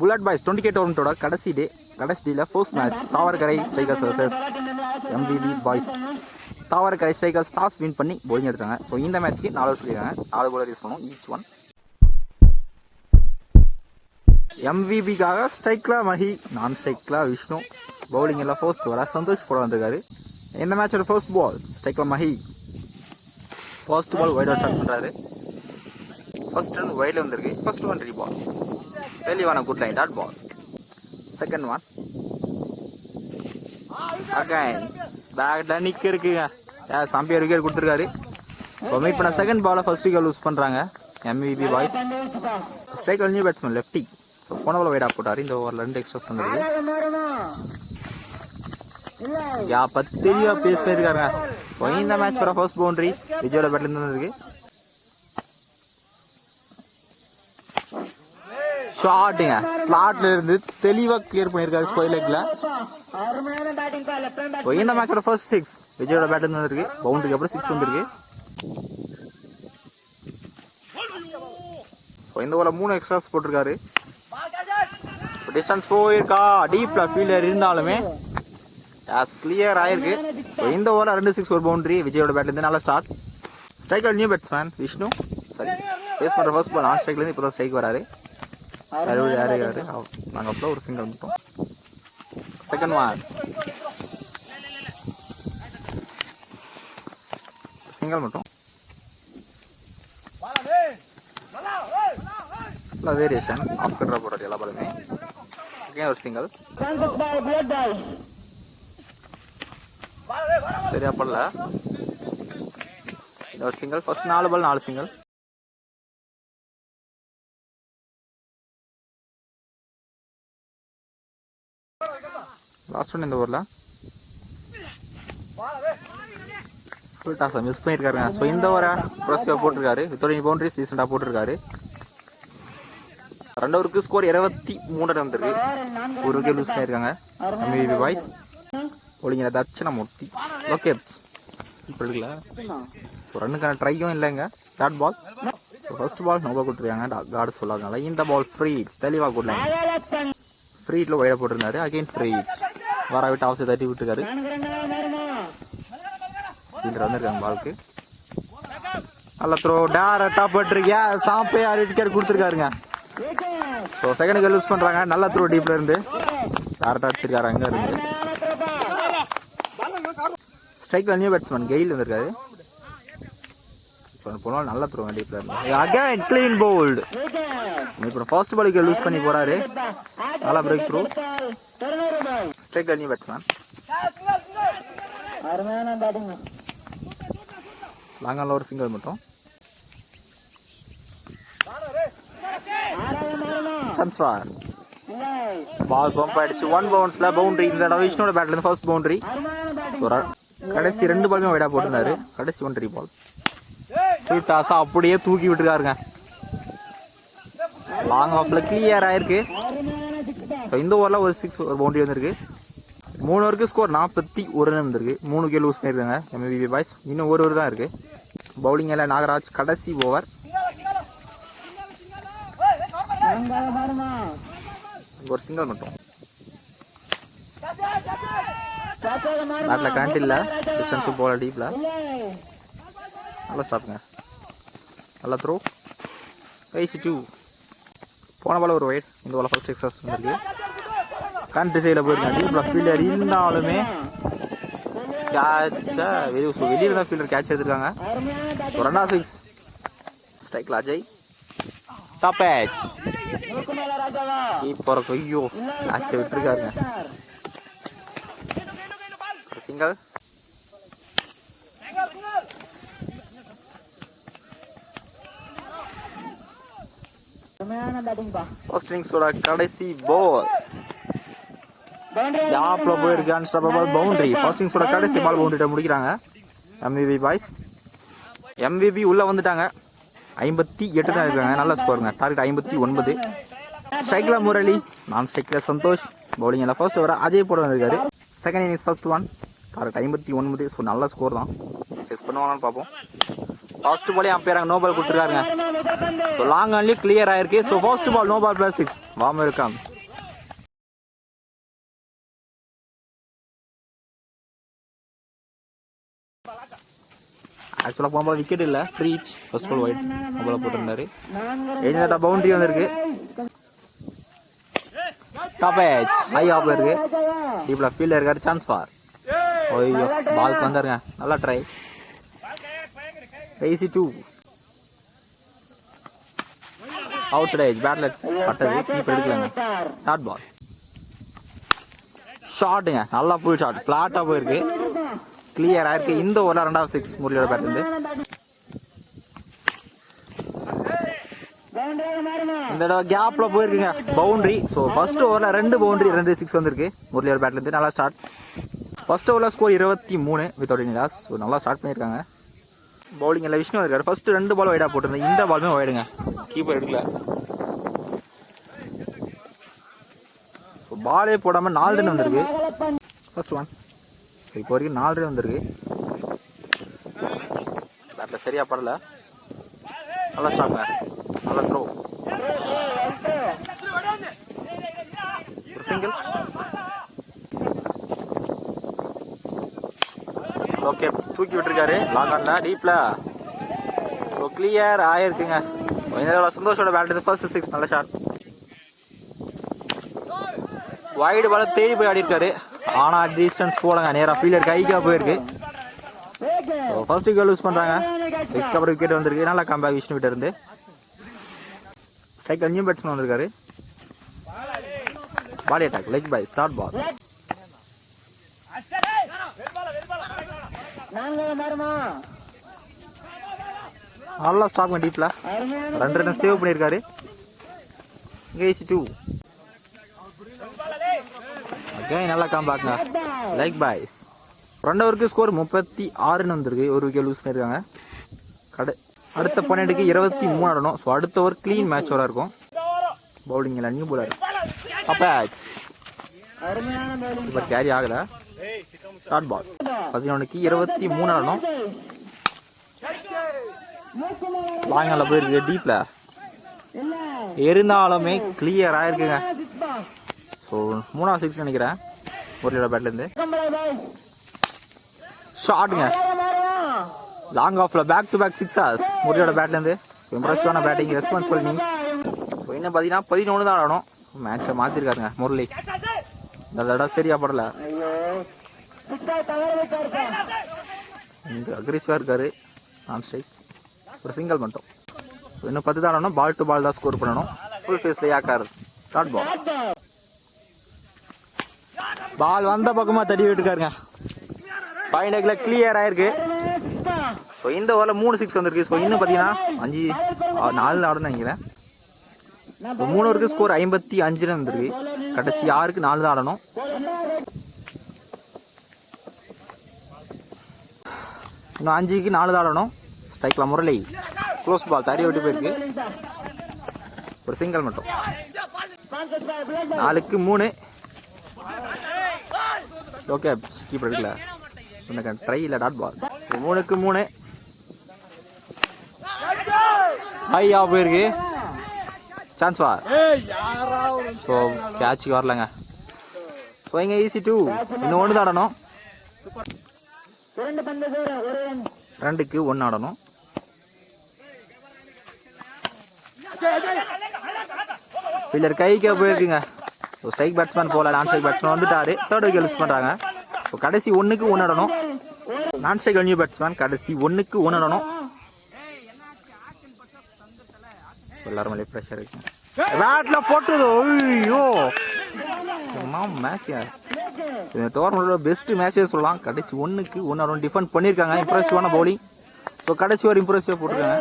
Bullet boys 20K டோர்னமெண்டோட கடைசி டேல first match Thavarakarai strikers vs MVP boys. Thavarakarai strikers toss win பண்ணி bowling எடுத்தாங்க. ஸோ இந்த மேட்ச்க்கு 4 ஓவர் சொல்லியிருக்காங்க. 4 bowler யூஸ் பண்ணுவோம் ஈச் ஒன். எம்விபிக்காக ஸ்ட்ரைக்கில் மஹி, நான் ஸ்ட்ரைக்கில் விஷ்ணு, பவுலிங் எல்லாம் ஃபர்ஸ்ட் வர சந்தோஷ் போட வந்திருக்காரு. இந்த மேட்சோட ஃபர்ஸ்ட் பால் ஸ்ட்ரைக்கில் Mahi, first ball wide out start பண்ணுறாரு. ஃபர்ஸ்ட் ரன் வைடில் வந்திருக்கு. ஃபர்ஸ்ட் ஒன் ரீபால், தெளிவான good line dot ball. Second one again பேக்கில் நிற்க இருக்குங்க. சம்பியர் விக்கெட் கொடுத்துருக்காரு. இப்போ மீட் பண்ண செகண்ட் பாலை ஃபர்ஸ்ட் விக்கெட் லூஸ் பண்ணுறாங்க எம்விபி பாய்ஸ். ஸ்ட்ரைக்கில் நியூ பேட்ஸ்மேன் லெஃப்டி. ஸோ போன பால் வைடாக போட்டார். இந்த ஓவரில் 2 எக்ஸ்ட்ரா வந்துருக்கு. தெளிவாக பேஸ் பண்ணியிருக்காருங்க. இந்த மேட்ச் வர ஃபர்ஸ்ட் பவுண்டரி விஜயோட பேட்லேருந்து வந்துருக்கு. ஷாட்டுங்க ஸ்லாட்ல இருந்து தெளிவாக கிளியர் பண்ணியிருக்காரு ஸ்கொயர் லெக்ல. இந்த மேட்சோட ஃபர்ஸ்ட் 6 விஜயோட பேட் வந்துருக்கு. பவுண்டரிக்கு அப்புறம் 6 வந்துருக்கு. இந்த ஓவரில் 3 எக்ஸ்ட்ராஸ் போட்டிருக்காரு. டிஸ்டன்ஸ் போயிருக்கா டீப்ல ஃபீல்டர் இருந்தாலுமே கிளியர் ஆயிருக்கு. இந்த ஓவரில் 2 6 ஒரு பவுண்டரி விஜயோட பேட்லேருந்து நல்ல start. Striker new batsman Vishnu. சரி பேஸ் பண்ணுற ஃபர்ஸ்ட் பால் நான் ஸ்ட்ரைக்லேருந்து இப்போ தான் ஸ்ட்ரைக் வராரு. யாரு நாங்கள் அப்போ ஒரு சிங்கிள் மட்டும். செகண்ட் ஒன் சிங்கிள் மட்டும். வேரியேஷன் ஆஃப் கட்ரா போடுறது எல்லா பாலுமே. ஒரு சிங்கிள் சரியா பண்ணல. ஒரு சிங்கிள் ஃபர்ஸ்ட் 4 பால் 4 சிங்கிள். லாஸ்ட் ஒன் இந்த ஓவரில் ஃபுல் டாஸை மிஸ் பண்ணியிருக்காருங்க. ஸோ இந்த ஓவரை ப்ரொசீவாக போட்டிருக்காரு. 30 பவுண்டரிஸ் ரீசெண்டாக போட்டிருக்காரு. 2 ஓவருக்கு ஸ்கோர் 23 வந்துருக்கு. ஒரு விக்கெட் லூஸ் பண்ணியிருக்காங்க எம்விபி பாய்ஸ். போலிங்க தட்சணை மூர்த்தி ஓகே இப்போ இருக்குல்ல. ஒரு ரன்னுக்கான ட்ரையும் இல்லைங்க. Dot ball. ஃபர்ஸ்ட் பால் நோபா கொடுத்துருக்காங்க கார்டு சொல்லாதனால. இந்த பால் ஃப்ரீ தெளிவாக கொடுங்க. ஃப்ரீட்டில் ஒயரை போட்டிருந்தாரு. அகெயின் ஃப்ரீ வர விட்டு அவசியம் தட்டி விட்டுருக்காரு. ஃபீல்டர் வந்துருக்காங்க பாலுக்கு. நல்ல த்ரோ டேரக்டாக போட்டிருக்கியா சாப்பே 6 விக்கெட் கொடுத்துருக்காருங்க. ஸோ செகண்ட் விக்கெட் லூஸ் பண்ணுறாங்க. நல்ல த்ரோ டீப்ல இருந்து டேரக்டாக அடிச்சிருக்காரு. அங்கே இருந்து ஸ்ட்ரைக்கில் நியூ பேட்ஸ்மேன் கெயில் வந்திருக்காரு. போனாலும் நல்ல த்ரோ டீப்ல இருந்து அகைன் க்ளீன் போல்டு. இப்போ ஃபர்ஸ்ட் பால் விக்கெட் லூஸ் பண்ணி போறாரு. நல்லா பிரேக் த்ரூ. ஸ்ட்ரைக்கில் நியூ பேட்ஸ்மேன் லாங்கால ஒரு சிங்கிள் மட்டும். பால் பம்ப் ஆயிடுச்சு. 1 பவுன்ஸ்ல பவுண்டரி. இந்த தடவை விஷ்ணுவோட பேட்ல இருந்து ஃபர்ஸ்ட் பவுண்டரி. கடைசி 2 பாலுமே வைடா போட்டிருந்தாரு. கடைசி 1 3 பால் ஃபுல் டாஸா அப்படியே தூக்கி விட்டுருக்காருங்க. லாங் ஆஃப்ல கிளியர் ஆயிருக்கு. இந்த ஓவரில் ஒரு 6 ஒரு பவுண்டரி வந்துருக்கு. 3 ஓவருக்கு ஸ்கோர் 41 ரன் வந்துருக்கு. 3 விக்கெட் லூஸ் பண்ணியிருக்காங்க எம்விபி பாய்ஸ். இன்னும் ஒரு ஓவர் தான் இருக்கு. பவுலிங் எல்லாம் நாகராஜ் கடைசி ஓவர். ஒரு சிங்கிள் மட்டும். பேட்டில் கரண்ட் இல்லை. டிஸ்டன்ஸும் போல டீப்ல. நல்லா ஸ்டாப்புங்க. நல்லா த்ரோ. 82 போன பால் ஒரு வைட். இந்த பால் ஃபர்ஸ்ட் எக்ஸாஸ் வந்துருக்கு. கரண்ட் திசையில் போயிருக்காங்க. டீப்ல ஃபீல்டர் இருந்தாலுமே கேட்சை வெளியில் தான் ஃபீல்டர் கேட்ச் எடுத்துருக்காங்க. ஒரு 2 6 ஸ்ட்ரைக்கில் அஜய் டாப் பேட்ச். இப்போ ஐயோ கேட்சை விட்டுருக்காருங்க. சிங்கிள். ஃபர்ஸ்ட் இன்னிங்ஸோட கடைசி பால் யாப்ல போயிருக்கு. Unstoppable boundary. ஃபர்ஸ்ட் இன்னிங்ஸோட கடைசி பால் பவுண்டரிட்ட முடிக்கிறாங்க எம்விபி பாய்ஸ். எம்விபி உள்ள வந்துட்டாங்க. 58 தான் இருக்காங்க. நல்ல ஸ்கோருங்க. டார்கெட் 59. ஸ்ட்ரைக்கில் முரளி, நான் ஸ்ட்ரைக்கில் சந்தோஷ். பவுலிங் எல்லாம் ஃபர்ஸ்ட் ஓவர் அஜய் போட வந்திருக்காரு. Second innings first one target 59. So நல்ல ஸ்கோர் தான். செக் பண்ணுவாங்கன்னு பார்ப்போம். ஃபர்ஸ்ட் பாலே அம்பையர் நோ பால் கொடுத்துருக்காருங்க. ஸோ லாங் ஆன்லி கிளியர் ஆயிருக்கு. So first ball no ball +6. Warm welcome. ஆக்சுவலாக போகும்போது விக்கெட் இல்லை, ஃப்ரீ ஃபர்ஸ்ட் பால் ஒயிட் போல போட்டிருந்தாரு. எழுந்தா பவுண்டரி வந்திருக்கு. டாப் எட்ஜ் ஹை ஆஃப் இருக்கு. டீப்ல ஃபீல்டர் இருக்காரு. Chance for. ஐயோ பால்க்கு வந்தாருங்க. நல்லா ட்ரை. 82 அவுட் சைட் எட்ஜ் பேட்ல பட்டது. கீப்பர் எடுக்கலாங்க. டாட் பால் ஷாட்டுங்க. நல்லா ஃபுல் ஷாட் ஃப்ளாட்டாக போயிருக்கு. கிளியர் ஆயிருக்கு. இந்த ஓவரில் 2வது 6 முரளியோட பேட் இருந்து. இந்த தடவை கேப்ல போயிருக்குங்க பவுண்டரி. ஸோ ஃபர்ஸ்ட் ஓவரில் 2 பவுண்டரி 2 6 வந்திருக்கு முரளியோட பேட்ல இருந்து. நல்லா ஸ்டார்ட். ஃபர்ஸ்ட் ஓவரில் score 23 without any loss. So நல்லா ஸ்டார்ட் பண்ணியிருக்காங்க. பவுலிங் எல்லாம் விஷ்ணு இருக்காரு. ஃபர்ஸ்ட் 2 பால் வைடாக போட்டிருந்தேன். இந்த பாலுமே வைடுங்க. கீப்பர் எடுக்கல. பாலே போடாமல் 4 ரன் வந்திருக்கு. First one. இப்போ வரைக்கும் 4 ரன் வந்திருக்கு. பேட்டில் சரியா படல. நல்லா ஸ்டார்ட்ங்க. நல்லா த்ரோ. சிங்கிள். ஓகே தூக்கி விட்டுருக்காரு. லாங் ஆன்ல டீப்ல. ஸோ கிளியர் ஆயிருக்குங்க. சந்தோஷோட பேட் ஃபர்ஸ்ட் 6 நல்ல ஷாட். வைடு பால தேடி போய் ஆடி இருக்காரு. ஆனால் டிஸ்டன்ஸ் போலங்க. நேராக ஃபீல்டர் கைக்காக போயிருக்கு. ஃபர்ஸ்ட் விக்கெட் லூஸ் பண்ணுறாங்க. 6க்கு அப்புறம் விக்கெட் வந்திருக்கு. நல்லா கம்பேக் விஷ்ணு கிட்ட இருந்து. ஸ்ட்ரைக் நியூ பேட்ஸ்மேன் வந்திருக்காரு. Body attack leg bye start ball. நல்லா ஸ்டாப் டீப்ல 2 ரன் சேவ் பண்ணியிருக்காரு. 82 நல்லா கம்பேக்ங்க. லைக் பாய்ஸ் 2 ஓவருக்கு ஸ்கோர் 36 வந்திருக்கு. ஒரு விக்கெட் லூஸ் பண்ணியிருக்காங்க. அடுத்த 12க்கு 23 ஆடணும். ஸோ அடுத்த ஓவர் க்ளீன் மேட்ச் ஓவராக இருக்கும். பவுலிங் இல்லை நியூ பவுலர். அப்போ இப்போ கேரி ஆகலை. ஷார்ட் பால் 11க்கு 23 ஆடணும். லாங்கால போயிருக்கு. டீப்ல இருந்தாலுமே கிளியர் ஆயிருக்குங்க. ஸோ 3வது 6 நினைக்கிறேன் முரளியோட பேட்லேருந்து. ஷாட்டுங்க. லாங் ஆஃப்ல பேக் டு பேக் 6 முரளியோட பேட்லேருந்து. இம்ப்ரெசிவான பேட்டிங் ரெஸ்பான்சிபிள் நீ. ஸோ இன்னும் பார்த்தீங்கன்னா 11 தான் ஆடணும். மேட்சை மாற்றிருக்காருங்க முரளி. இந்த தடவை சரியா படல. அக்ரெசிவாக இருக்காரு. நான் ஸ்ட்ரைக் ஒரு சிங்கிள் மட்டும். இன்னும் 10 தான் ஆடணும். பால் டு பால் தான் ஸ்கோர் பண்ணணும். ஃபுல் ஃபேஸில் யாக்காரு. Short ball. பால் வந்த பக்கமாக தட்டி விட்டுருக்காருங்க. 5 லெக்கில் கிளியர் ஆயிருக்கு. ஸோ இந்த ஓவரில் 3 6 வந்திருக்கு. ஸோ இன்னும் பார்த்தீங்கன்னா 4 ஆடுன்னு நினைக்கிறேன். 3 ஓவருக்கு ஸ்கோர் 55 வந்திருக்கு. கடைசி 6க்கு 4 தான் ஆடணும். இன்னும் 5க்கு 4 தான் ஆடணும். ஸ்ட்ரைக்கில் முரளி. க்ளோஸ் பால் தடி விட்டு போயிருக்கு. ஒரு சிங்கிள் மட்டும். 4க்கு 3. ஓகே கீப்பர் எடுக்கல. ட்ரை இல்லை. Dot ball. 3க்கு 3 ஹையா போயிருக்கு. சான்ஸ் வா. ஸோ கேட்சுக்கு வரலங்க. ஸோ இங்கே ஈஸி 2. இன்னும் 1 தான் ஆடணும். 2க்கு 1 ஆடணும். ஃபீல்டர் கைக்கே போயிருக்குங்க. ஸோ ஸ்ட்ரைக் பேட்ஸ்மேன் போல. நான் ஸ்ட்ரைக் பேட்ஸ்மேன் வந்துட்டாரு. 3rd விக்கெட் யூஸ் பண்ணுறாங்க. ஸோ கடைசி 1க்கு 1 ஆடணும். நான் ஸ்ட்ரைக் நியூ பேட்ஸ்மேன் கடைசி 1க்கு 1 ஆடணும். எல்லாரும் மேலே ப்ரெஷர் இருக்கு. பேட்டில் போட்டுது. ஐயோ மேட்ச் இந்த டோர்னமெண்டோட பெஸ்ட் மேட்சே சொல்லலாம். கடைசி 1க்கு 1 ஆடணும். டிஃபெண்ட் பண்ணியிருக்காங்க. இம்ப்ரெசிவான பவுலிங். ஸோ கடைசி ஒரு இம்ப்ரெசிவாக போட்டிருக்காங்க.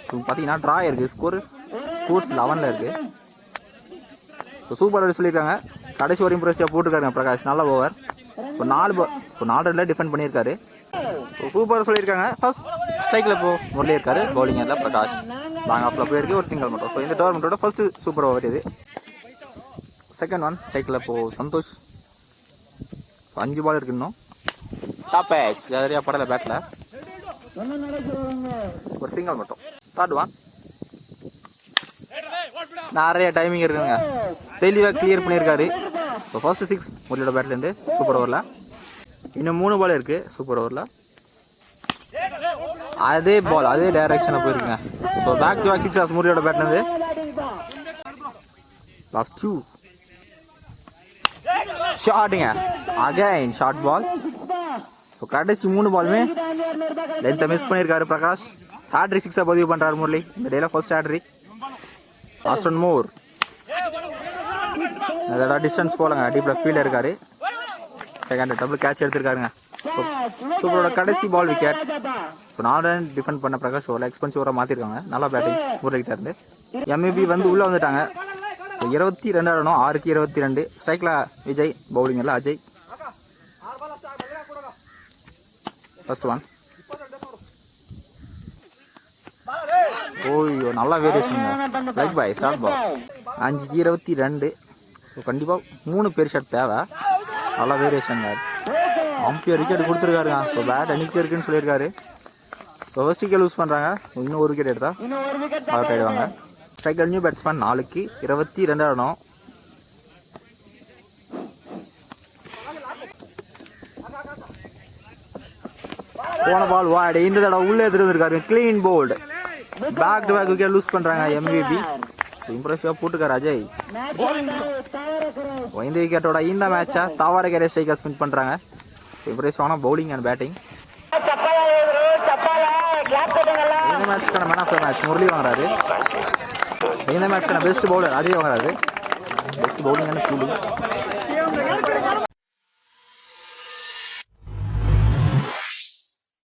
ஸோ பார்த்தீங்கன்னா ட்ரா இருக்குது. ஸ்கோர்ஸ் 11ல் இருக்குது. ஸோ சூப்பர் சொல்லியிருக்காங்க. கடைசி ஒரு இம்ப்ரெசிவாக போட்டிருக்காருங்க பிரகாஷ். நல்ல ஓவர். இப்போ 4 ரன்ல டிஃபெண்ட் பண்ணியிருக்காரு. ஸோ சூப்பர் சொல்லியிருக்காங்க. ஃபர்ஸ்ட் ஸ்ட்ரைக்கில் இப்போ முரளி இருக்காரு. பவுலிங்கில் பிரகாஷ். லாங் ஆஃப்ல போயிருக்கு. ஒரு சிங்கிள் மட்டும். ஸோ இந்த டோர்னமெண்ட்டோட ஃபர்ஸ்ட் சூப்பர் ஓவர் இது. செகண்ட் ஒன் ஸ்ட்ரைக்கில் இப்போ சந்தோஷ். 5 பால் இருக்கு இன்னும். டாப் எட்ஜ் சரியா படலை பேட்டில். ஒரு சிங்கிள் மட்டும். Third one. நிறைய டைமிங் இருக்குங்க. தெளிவாக கிளியர் பண்ணியிருக்காரு. ஸோ ஃபர்ஸ்ட் 6 முரளியோட பேட்லேருந்து சூப்பர் ஓவரில். இன்னும் 3 பால் இருக்குது சூப்பர் ஓவரில். அதே பால் அதே டைரக்ஷனில் போயிருக்குங்க. So back to back sixes முரளியோட பேட்னது. லாஸ்ட் 2 ஷாட்டுங்க. Again short ball. ஸோ கடைசி 3 பாலுமே லென்த்தை மிஸ் பண்ணியிருக்காரு பிரகாஷ். ஹேட்ரிக் சிக்ஸை பதிவு பண்ணுறாரு முரளி. இந்த டேல first hattrick. Last one more. அதோட டிஸ்டன்ஸ் போலங்க. டீப்பில் ஃபீல்டில் இருக்காரு. செகண்ட் டபுள் கேட்ச் எடுத்திருக்காருங்க. சூப்பரோட கடைசி ball wicket. So 4 run defend பண்ண பிரகாஷ் ஓவரில் எக்ஸ்பென்சிவராக மாற்றிருக்காங்க. நல்லா பேட்டிங் முரளிக்கிட்ட இருந்து. எம்ஏபி வந்து உள்ளே வந்துட்டாங்க. 22 ரன்னும் 6க்கு 22. ஸ்ட்ரைக்கில் விஜய், பவுலிங்கில் அஜய். First one. ஓய்யோ நல்லா variation. Like by start ball. 5க்கு 22. ஸோ கண்டிப்பாக 3 பேர் ஷாட் தேவை. நல்லா வேரியேஷன். அம்பையர் விக்கெட் கொடுத்துருக்காருங்க. ஸோ பேட் அன்னைக்கு இருக்குன்னு சொல்லியிருக்காரு. ஸோ ஃபர்ஸ்ட் விக்கெட் லூஸ் பண்ணுறாங்க. இன்னும் ஒரு விக்கெட் எடுத்தால் அவுட் ஆகிடுவாங்க. ஸ்ட்ரைக்கர் நியூ பேட்ஸ்மேன் 4க்கு 22 ரன்னும். போன பால் வாய்டு. இந்த தடவை உள்ளே எடுத்துருக்காரு. Clean bowled. Back to back wicket lose பண்ணுறாங்க எம்விபி. இம்ப்ரெசிவாக போட்டுக்கார் அஜய். இந்த விக்கெட்டோட இந்த மேட்சை தாவரகரை ஸ்ட்ரைக்கர்ஸ் வின் பண்ணுறாங்க. இம்ப்ரெசிவான பவுலிங் அண்ட் பேட்டிங். இந்த மேட்ச்க்கான man of the match Murali வாங்குறாரு. இந்த மேட்ச்க்கான பெஸ்ட் பவுலர் அஜய் வாங்குறாரு. Best bowling and fielding.